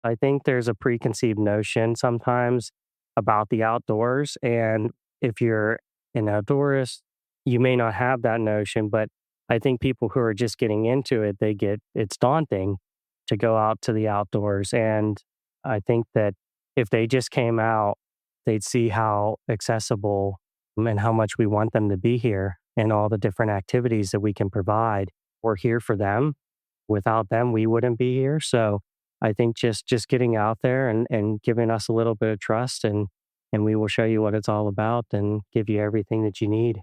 I think there's a preconceived notion sometimes about the outdoors. And if you're an outdoorist, you may not have that notion, but I think people who are just getting into it, it's daunting to go out to the outdoors. And I think that if they just came out, they'd see how accessible and how much we want them to be here and all the different activities that we can provide. We're here for them. Without them, we wouldn't be here. So I think just getting out there and giving us a little bit of trust and we will show you what it's all about and give you everything that you need.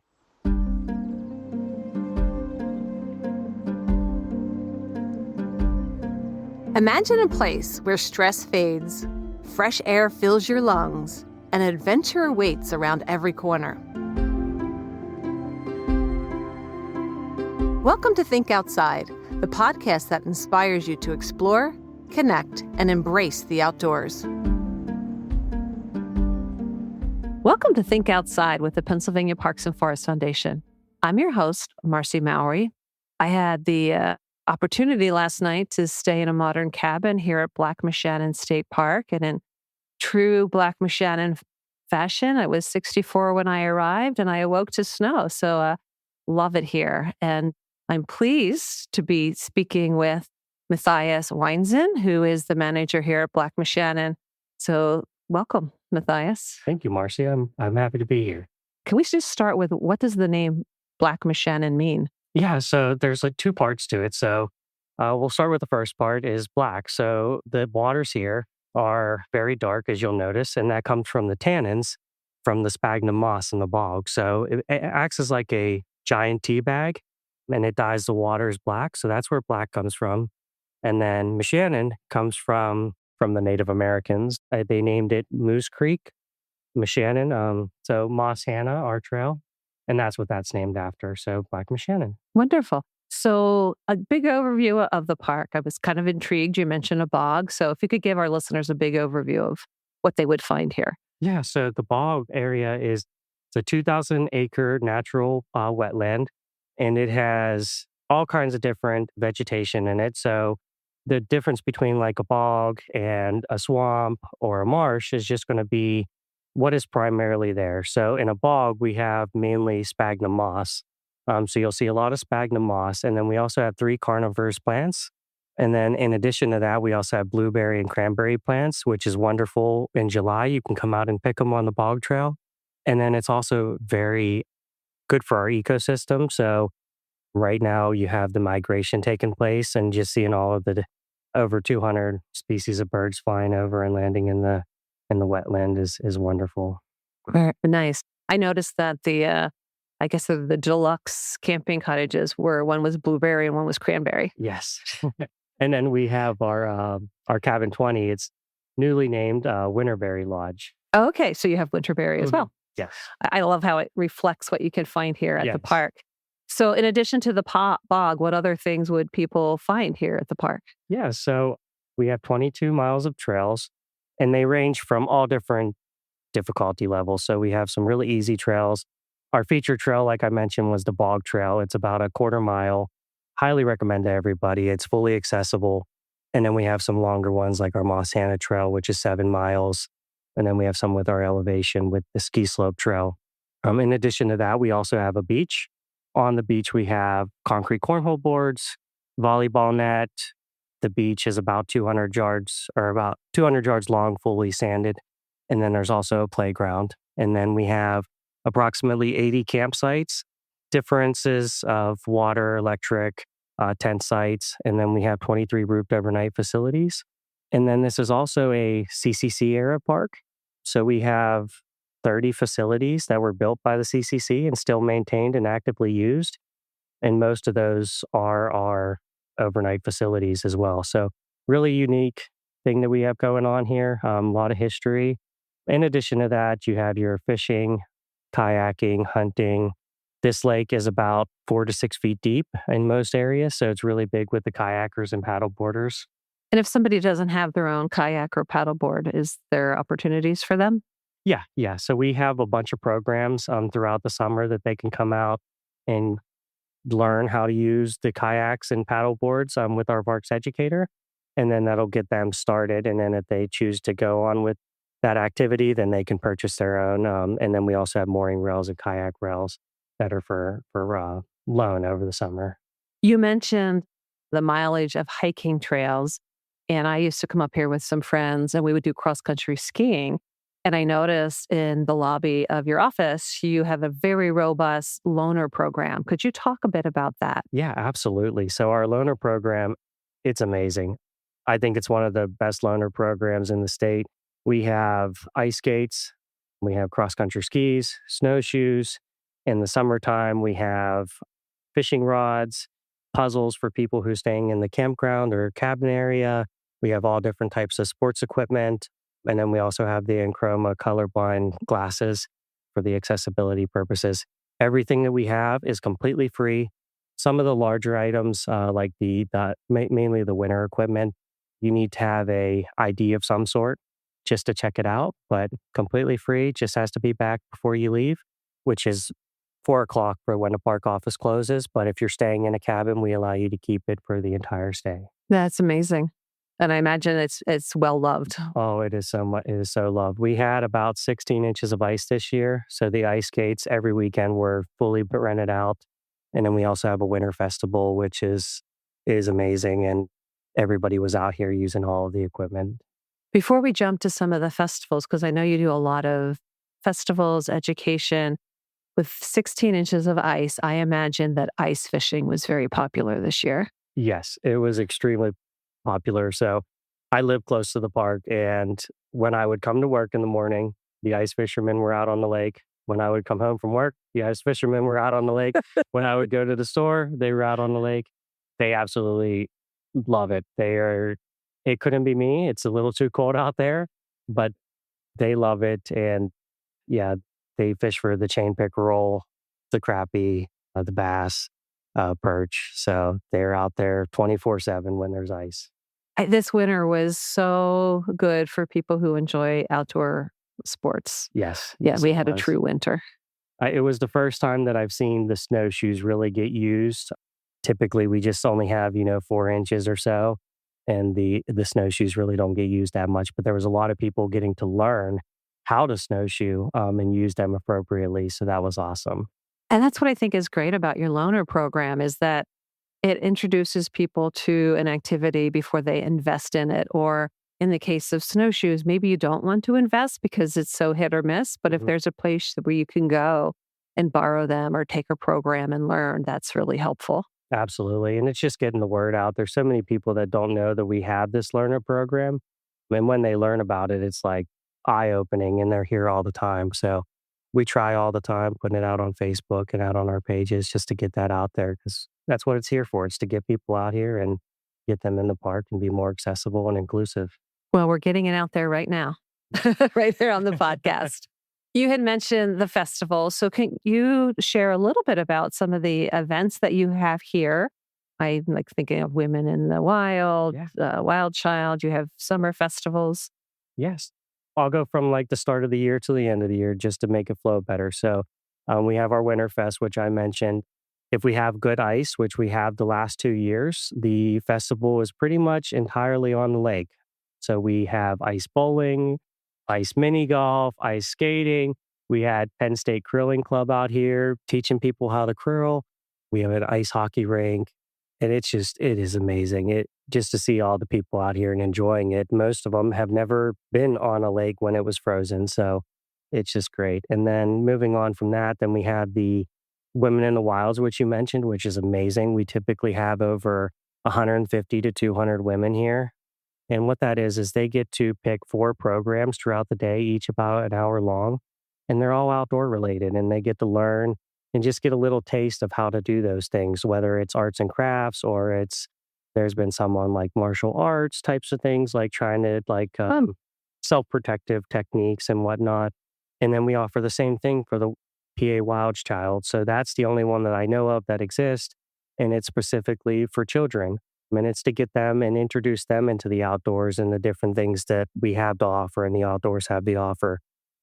Imagine a place where stress fades, fresh air fills your lungs, and adventure awaits around every corner. Welcome to Think Outside, the podcast that inspires you to explore, connect, and embrace the outdoors. Welcome to Think Outside with the Pennsylvania Parks and Forest Foundation. I'm your host, Marci Mowery. I had the opportunity last night to stay in a modern cabin here at Moshannon State Park. And in true Moshannon fashion, I was 64 when I arrived and I awoke to snow. So love it here. And I'm pleased to be speaking with Mathias Weinzen, who is the manager here at Moshannon. So welcome, Mathias. Thank you, Marci. I'm happy to be here. Can we just start with what does the name Moshannon mean? Yeah, so there's like two parts to it. So we'll start with the first part is black. So the waters here are very dark, as you'll notice, and that comes from the tannins from the sphagnum moss in the bog. So it acts as like a giant tea bag, and it dyes the waters black. So that's where black comes from. And then Moshannon comes from the Native Americans. They named it Moose Creek, Moshannon. So Moss Hannah, our trail. And that's what that's named after. So Moshannon. Wonderful. So a big overview of the park. I was kind of intrigued. You mentioned a bog. So if you could give our listeners a big overview of what they would find here. Yeah. So the bog area is it's a 2,000 acre natural wetland, and it has all kinds of different vegetation in it. So the difference between like a bog and a swamp or a marsh is just going to be what is primarily there. So in a bog, we have mainly sphagnum moss. So you'll see a lot of sphagnum moss. And then we also have 3 carnivorous plants. And then in addition to that, we also have blueberry and cranberry plants, which is wonderful. In July, you can come out and pick them on the bog trail. And then it's also very good for our ecosystem. So right now you have the migration taking place and just seeing all of the over 200 species of birds flying over and landing in the wetland is wonderful. Very nice. I noticed that I guess the deluxe camping cottages one was blueberry and one was cranberry. Yes. And then we have our cabin 20. It's newly named Winterberry Lodge. Oh, okay. So you have winterberry as well. Yes. I love how it reflects what you can find here at Yes. the park. So in addition to the bog, what other things would people find here at the park? Yeah. So we have 22 miles of trails, and they range from all different difficulty levels. So we have some really easy trails. Our feature trail, like I mentioned, was the bog trail. It's about a quarter mile. Highly recommend to everybody. It's fully accessible. And then we have some longer ones like our Moss Hannah Trail, which is 7 miles. And then we have some with our elevation with the ski slope trail. In addition to that, we also have a beach. On the beach, we have concrete cornhole boards, volleyball net. The beach is about 200 yards long, fully sanded. And then there's also a playground. And then we have approximately 80 campsites, differences of water, electric, tent sites. And then we have 23 roofed overnight facilities. And then this is also a CCC era park. So we have 30 facilities that were built by the CCC and still maintained and actively used. And most of those are our overnight facilities as well. So really unique thing that we have going on here. A lot of history. In addition to that, you have your fishing, kayaking, hunting. This lake is about 4 to 6 feet deep in most areas. So it's really big with the kayakers and paddle boarders. And if somebody doesn't have their own kayak or paddleboard, is there opportunities for them? Yeah. So we have a bunch of programs throughout the summer that they can come out and learn how to use the kayaks and paddle boards with our Parks educator. and then that'll get them started. And then if they choose to go on with that activity, then they can purchase their own. And then we also have mooring rails and kayak rails that are for loan over the summer. You mentioned the mileage of hiking trails, and I used to come up here with some friends and we would do cross country skiing. And I noticed in the lobby of your office, you have a very robust loaner program. Could you talk a bit about that? Yeah, absolutely. So our loaner program, it's amazing. I think it's one of the best loaner programs in the state. We have ice skates, we have cross country skis, snowshoes. In the summertime, we have fishing rods, puzzles for people who are staying in the campground or cabin area. We have all different types of sports equipment. And then we also have the Enchroma colorblind glasses for the accessibility purposes. Everything that we have is completely free. Some of the larger items, like mainly the winter equipment, you need to have a ID of some sort just to check it out, but completely free. Just has to be back before you leave, which is 4 o'clock for when the park office closes. But if you're staying in a cabin, we allow you to keep it for the entire stay. That's amazing. And I imagine it's well loved. Oh, it is so much. It is so loved. We had about 16 inches of ice this year. So the ice skates every weekend were fully rented out. And then we also have a winter festival, which is amazing. And everybody was out here using all of the equipment. Before we jump to some of the festivals, because I know you do a lot of festivals, education, with 16 inches of ice, I imagine that ice fishing was very popular this year. Yes, it was extremely popular. So I live close to the park. And when I would come to work in the morning, the ice fishermen were out on the lake. When I would come home from work, the ice fishermen were out on the lake. When I would go to the store, they were out on the lake. They absolutely love it. It couldn't be me. It's a little too cold out there, but they love it. And yeah, they fish for the chain pickerel, the crappie, the bass, perch. So they're out there 24/7 when there's ice. This winter was so good for people who enjoy outdoor sports. Yes. Yeah, Yes, we it had a was. true winter. It was the first time that I've seen the snowshoes really get used. Typically, we just only have, 4 inches or so, and the snowshoes really don't get used that much. But there was a lot of people getting to learn how to snowshoe and use them appropriately. So that was awesome. And that's what I think is great about your loaner program is that it introduces people to an activity before they invest in it. Or in the case of snowshoes, maybe you don't want to invest because it's so hit or miss. But if Mhm. there's a place where you can go and borrow them or take a program and learn, that's really helpful. Absolutely. And it's just getting the word out. There's so many people that don't know that we have this learner program. And when they learn about it, it's like eye opening and they're here all the time. So we try all the time putting it out on Facebook and out on our pages just to get that out there because that's what it's here for. It's to get people out here and get them in the park and be more accessible and inclusive. Well, we're getting it out there right now, right there on the podcast. You had mentioned the festival. So can you share a little bit about some of the events that you have here? I'm like thinking of Women in the Wild, Yeah. Wild Child. You have summer festivals. Yes. I'll go from like the start of the year to the end of the year just to make it flow better. So we have our Winter Fest, which I mentioned. If we have good ice, which we have the last 2 years, the festival is pretty much entirely on the lake. So we have ice bowling, ice mini golf, ice skating. We had Penn State Curling Club out here teaching people how to curl. We have an ice hockey rink. And it is amazing. It just to see all the people out here and enjoying it. Most of them have never been on a lake when it was frozen. So it's just great. And then moving on from that, then we have the Women in the Wilds, which you mentioned, which is amazing. We typically have over 150 to 200 women here. And what that is they get to pick 4 programs throughout the day, each about an hour long. And they're all outdoor related and they get to learn and just get a little taste of how to do those things, whether it's arts and crafts or there's been some on like martial arts types of things, like trying to self-protective techniques and whatnot. And then we offer the same thing for the PA Wild Child. So that's the only one that I know of that exists. And it's specifically for children. And it's to get them and introduce them into the outdoors and the different things that we have to offer and the outdoors have to offer.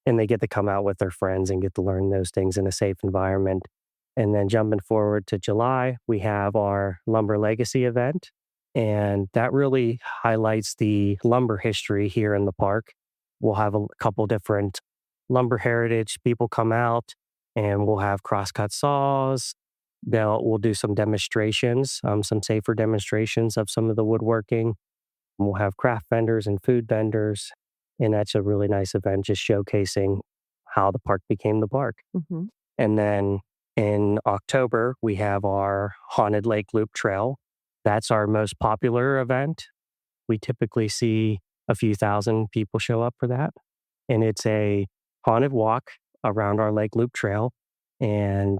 And they get to come out with their friends and get to learn those things in a safe environment. And then jumping forward to July, we have our Lumber Legacy event. And that really highlights the lumber history here in the park. We'll have a couple different lumber heritage people come out, and we'll have crosscut saws. We'll do some demonstrations, some safer demonstrations of some of the woodworking. We'll have craft vendors and food vendors. And that's a really nice event, just showcasing how the park became the park. Hmm. And then in October, we have our Haunted Lake Loop Trail. That's our most popular event. We typically see a few thousand people show up for that. And it's a haunted walk around our Lake Loop Trail. And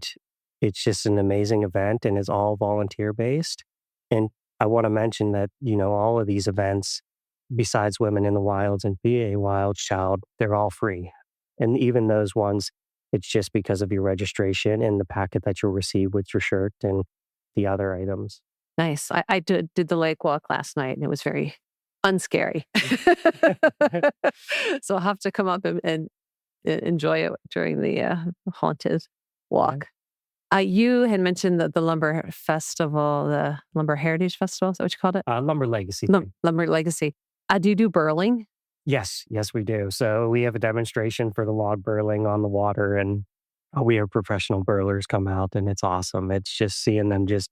it's just an amazing event, and it's all volunteer based. And I want to mention that, all of these events, besides Women in the Wilds and Be a Wild Child, they're all free. And even those ones, it's just because of your registration and the packet that you'll receive with your shirt and the other items. Nice. I did the lake walk last night, and it was very unscary. So I'll have to come up and enjoy it during the haunted walk. You had mentioned the Lumber Festival, the Lumber Heritage Festival. Is that what you called it? Lumber Legacy. Lumber Legacy. Do you do burling? Yes, we do. So we have a demonstration for the log burling on the water, and we have professional burlers come out, and it's awesome. It's just seeing them just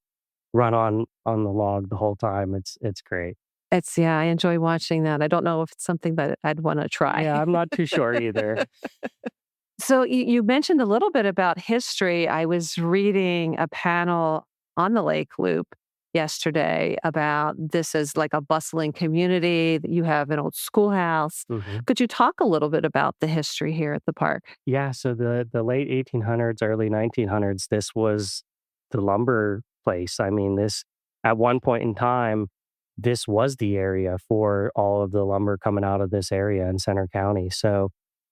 run on the log the whole time. It's great. I enjoy watching that. I don't know if it's something that I'd want to try. Yeah, I'm not too sure either. So you mentioned a little bit about history. I was reading a panel on the Lake Loop yesterday about this as like a bustling community. You have an old schoolhouse. Mm-hmm. Could you talk a little bit about the history here at the park? Yeah, so the late 1800s, early 1900s, this was the lumber place. I mean, this at one point in time, this was the area for all of the lumber coming out of this area in Center County. So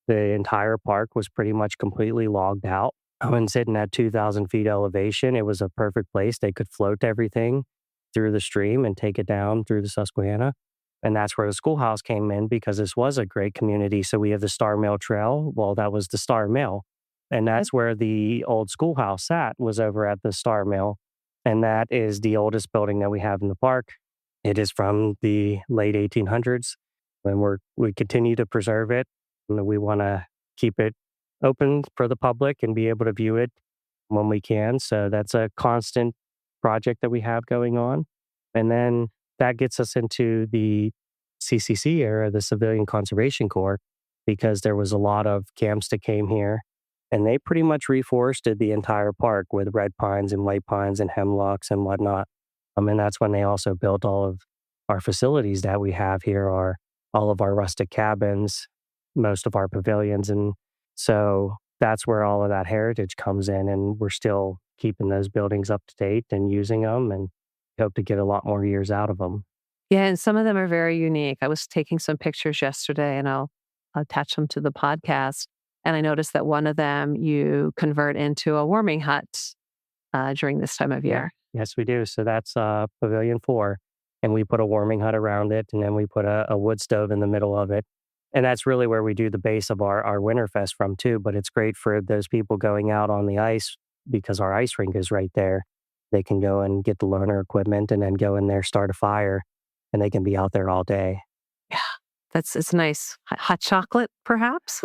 the entire park was pretty much completely logged out. And sitting at 2,000 feet elevation, it was a perfect place. They could float everything through the stream and take it down through the Susquehanna. And that's where the schoolhouse came in, because this was a great community. So we have the Star Mill Trail. Well, that was the Star Mill. And that's where the old schoolhouse sat, was over at the Star Mill. And that is the oldest building that we have in the park. It is from the late 1800s, and we continue to preserve it. And we want to keep it open for the public and be able to view it when we can. So that's a constant project that we have going on. And then that gets us into the CCC era, the Civilian Conservation Corps, because there was a lot of camps that came here, and they pretty much reforested the entire park with red pines and white pines and hemlocks and whatnot. And that's when they also built all of our facilities that we have here, all of our rustic cabins, most of our pavilions. And so that's where all of that heritage comes in, and we're still keeping those buildings up to date and using them, and hope to get a lot more years out of them. Yeah, and some of them are very unique. I was taking some pictures yesterday, and I'll attach them to the podcast. And I noticed that one of them you convert into a warming hut during this time of year. Yes, we do. So that's Pavilion 4. And we put a warming hut around it, and then we put a wood stove in the middle of it. And that's really where we do the base of our Winterfest from too. But it's great for those people going out on the ice, because our ice rink is right there. They can go and get the learner equipment and then go in there, start a fire, and they can be out there all day. Yeah, it's nice. Hot chocolate, perhaps?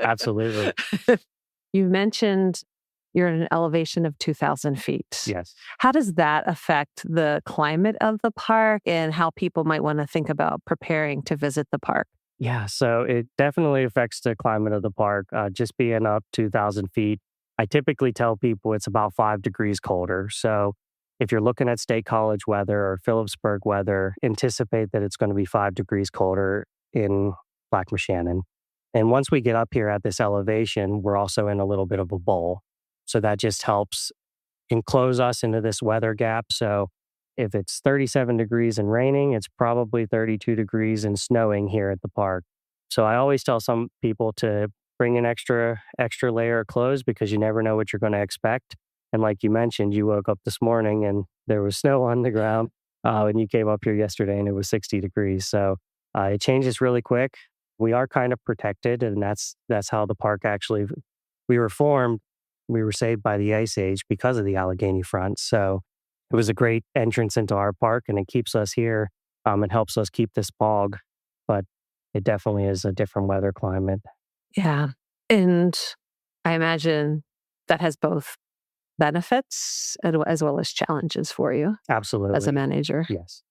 Absolutely. You mentioned you're at an elevation of 2,000 feet. Yes. How does that affect the climate of the park and how people might want to think about preparing to visit the park? Yeah, so it definitely affects the climate of the park. Just being up 2,000 feet, I typically tell people it's about 5 degrees colder. So if you're looking at State College weather or Phillipsburg weather, anticipate that it's going to be 5 degrees colder in Black Moshannon. And once we get up here at this elevation, we're also in a little bit of a bowl. So that just helps enclose us into this weather gap. So if it's 37 degrees and raining, it's probably 32 degrees and snowing here at the park. So I always tell some people to bring an extra layer of clothes, because you never know what you're going to expect. And like you mentioned, you woke up this morning and there was snow on the ground, and you came up here yesterday and it was 60 degrees. So it changes really quick. We are kind of protected, and that's how the park actually, we were formed. We were saved by the Ice Age because of the Allegheny Front. So it was a great entrance into our park, and it keeps us here. It helps us keep this bog, but it definitely is a different weather climate. Yeah. And I imagine that has both benefits as well as challenges for you as a Absolutely. manager. Yes.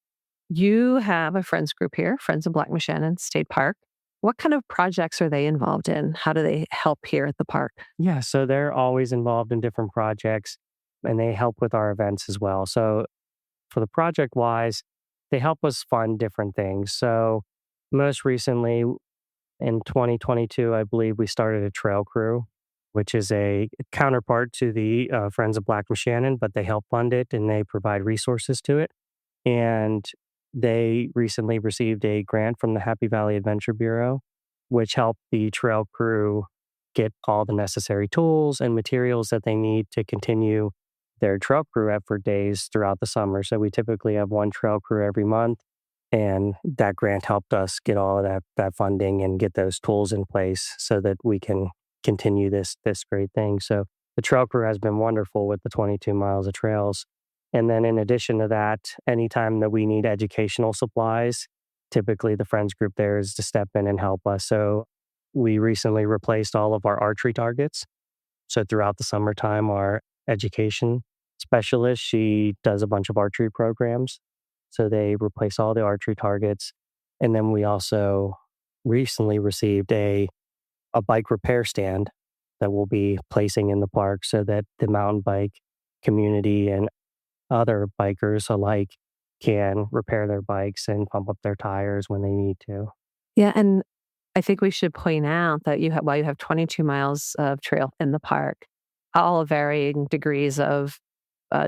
You have a friends group here, Friends of Black Moshannon State Park. What kind of projects are they involved in? How do they help here at the park? Yeah. So they're always involved in different projects and they help with our events as well. So for the project wise, they help us fund different things. So most recently in 2022, I believe we started a trail crew, which is a counterpart to the Friends of Black Moshannon, but they help fund it and they provide resources to it. And they recently received a grant from the Happy Valley Adventure Bureau, which helped the trail crew get all the necessary tools and materials that they need to continue their trail crew effort days throughout the summer. So we typically have one trail crew every month, and that grant helped us get all of that funding and get those tools in place so that we can continue this great thing. So the trail crew has been wonderful with the 22 miles of trails. And then in addition to that, anytime that we need educational supplies, typically the friends group there is to step in and help us. So we recently replaced all of our archery targets. So throughout the summertime, our education specialist, she does a bunch of archery programs. So they replace all the archery targets. And then we also recently received a bike repair stand that we'll be placing in the park so that the mountain bike community and other bikers alike can repair their bikes and pump up their tires when they need to. Yeah, and I think we should point out that while you have 22 miles of trail in the park, all varying degrees of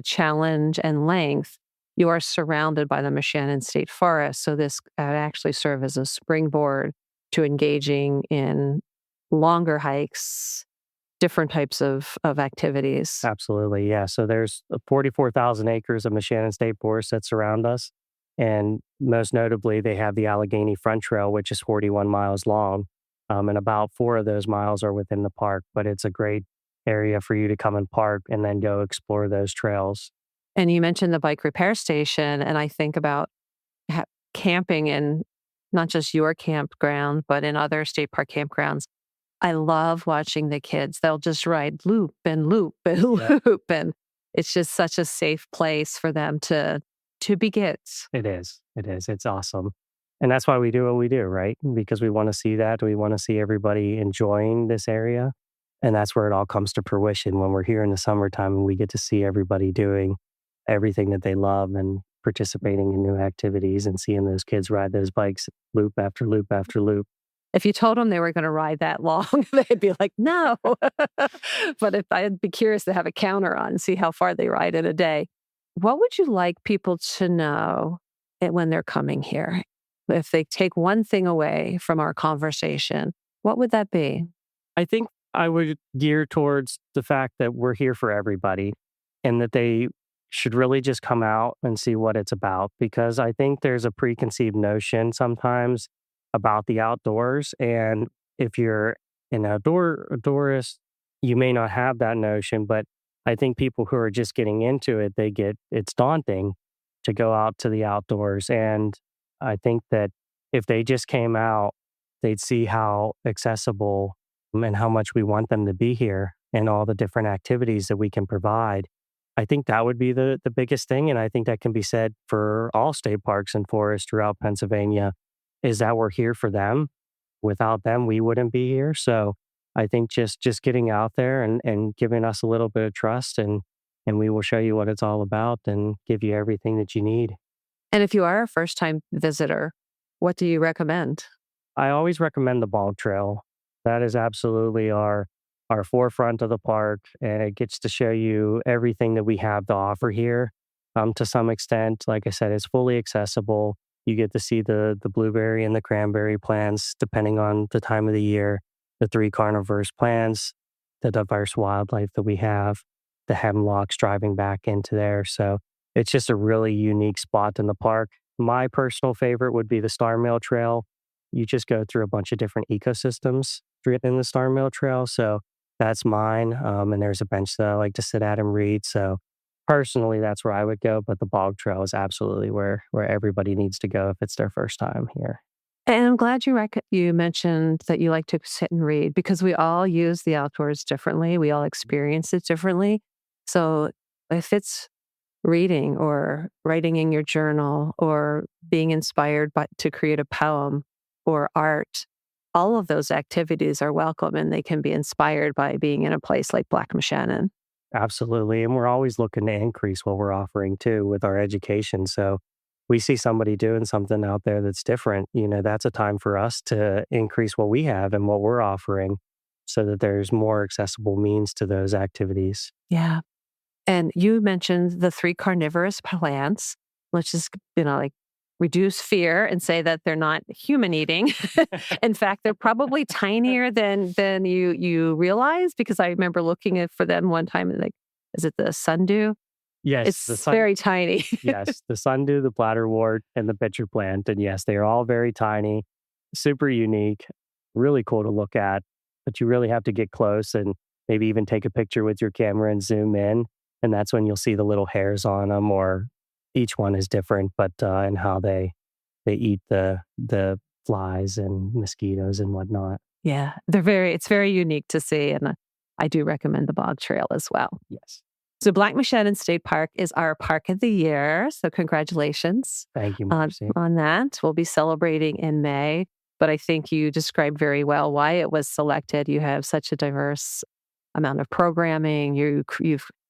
challenge and length, you are surrounded by the Moshannon State Forest. So this actually serve as a springboard to engaging in longer hikes, different types of activities. Absolutely. Yeah. So there's 44,000 acres of Moshannon State Forest that surround us. And most notably, they have the Allegheny Front Trail, which is 41 miles long. And about 4 of those miles are within the park, but it's a great area for you to come and park and then go explore those trails. And you mentioned the bike repair station, and I think about camping in not just your campground, but in other state park campgrounds. I love watching the kids. They'll just ride loop and loop and Yeah. loop, and it's just such a safe place for them to be kids. It is. It is. It's awesome. And that's why we do what we do, right? Because we want to see that. We want to see everybody enjoying this area. And that's where it all comes to fruition when we're here in the summertime and we get to see everybody doing everything that they love and participating in new activities and seeing those kids ride those bikes loop after loop after loop. If you told them they were going to ride that long, they'd be like, no. But if I'd be curious to have a counter on, see how far they ride in a day. What would you like people to know when they're coming here? If they take one thing away from our conversation, what would that be? I think I would gear towards the fact that we're here for everybody and that they should really just come out and see what it's about because I think there's a preconceived notion sometimes about the outdoors. And if you're an outdoorist, you may not have that notion, but I think people who are just getting into it, it's daunting to go out to the outdoors. And I think that if they just came out, they'd see how accessible and how much we want them to be here and all the different activities that we can provide. I think that would be the biggest thing. And I think that can be said for all state parks and forests throughout Pennsylvania is that we're here for them. Without them, we wouldn't be here. So I think just getting out there and giving us a little bit of trust and we will show you what it's all about and give you everything that you need. And if you are a first time visitor, what do you recommend? I always recommend the bog trail. That is absolutely our forefront of the park, and it gets to show you everything that we have to offer here. To some extent, like I said, it's fully accessible. You get to see the blueberry and the cranberry plants, depending on the time of the year. The 3 carnivorous plants, the diverse wildlife that we have, the hemlocks driving back into there. So it's just a really unique spot in the park. My personal favorite would be the Star Mail Trail. You just go through a bunch of different ecosystems in the Star Mail Trail. So that's mine. And there's a bench that I like to sit at and read. So Personally, that's where I would go, but the bog trail is absolutely where everybody needs to go if it's their first time here. And I'm glad you mentioned that you like to sit and read because we all use the outdoors differently. We all experience it differently. So if it's reading or writing in your journal or being inspired to create a poem or art, all of those activities are welcome and they can be inspired by being in a place like Black Moshannon. Absolutely. And we're always looking to increase what we're offering too with our education. So we see somebody doing something out there that's different, that's a time for us to increase what we have and what we're offering so that there's more accessible means to those activities. Yeah. And you mentioned the 3 carnivorous plants. Let's just, like reduce fear and say that they're not human eating. In fact, they're probably tinier than you realize because I remember looking for them one time and is it the sundew? Yes, It's very tiny. Yes, the sundew, the bladderwort, and the pitcher plant. And yes, they are all very tiny, super unique, really cool to look at. But you really have to get close and maybe even take a picture with your camera and zoom in. And that's when you'll see the little hairs on them, or each one is different, but and how they eat the flies and mosquitoes and whatnot. Yeah, it's very unique to see. And I do recommend the bog trail as well. Yes. So Black Moshannon State Park is our park of the year. So congratulations. Thank you, Marci. On that. We'll be celebrating in May, but I think you described very well why it was selected. You have such a diverse amount of programming. Your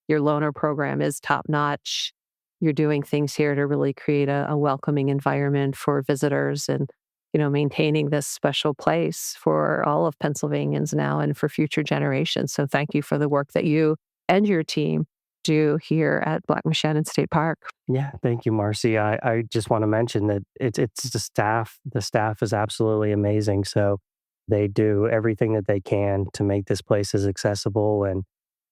loaner program is top notch. You're doing things here to really create a welcoming environment for visitors and, maintaining this special place for all of Pennsylvanians now and for future generations. So thank you for the work that you and your team do here at Black Moshannon State Park. Yeah, thank you, Marci. I just want to mention that it's the staff. The staff is absolutely amazing. So they do everything that they can to make this place as accessible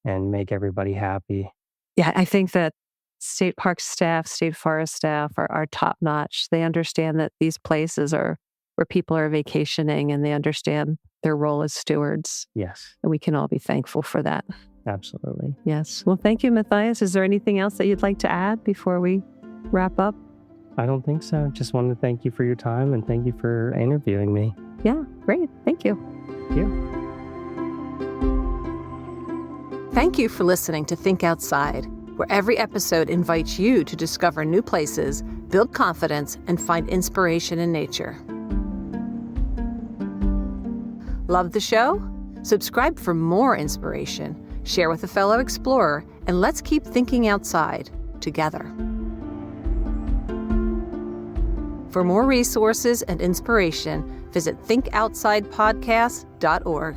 and make everybody happy. Yeah, I think that state park staff, state forest staff are top notch. They understand that these places are where people are vacationing and they understand their role as stewards. Yes. And we can all be thankful for that. Absolutely. Yes. Well, thank you, Mathias. Is there anything else that you'd like to add before we wrap up? I don't think so. Just wanted to thank you for your time and thank you for interviewing me. Yeah, great. Thank you. Thank you. Thank you for listening to Think Outside, where every episode invites you to discover new places, build confidence, and find inspiration in nature. Love the show? Subscribe for more inspiration, share with a fellow explorer, and let's keep thinking outside together. For more resources and inspiration, visit thinkoutsidepodcast.org.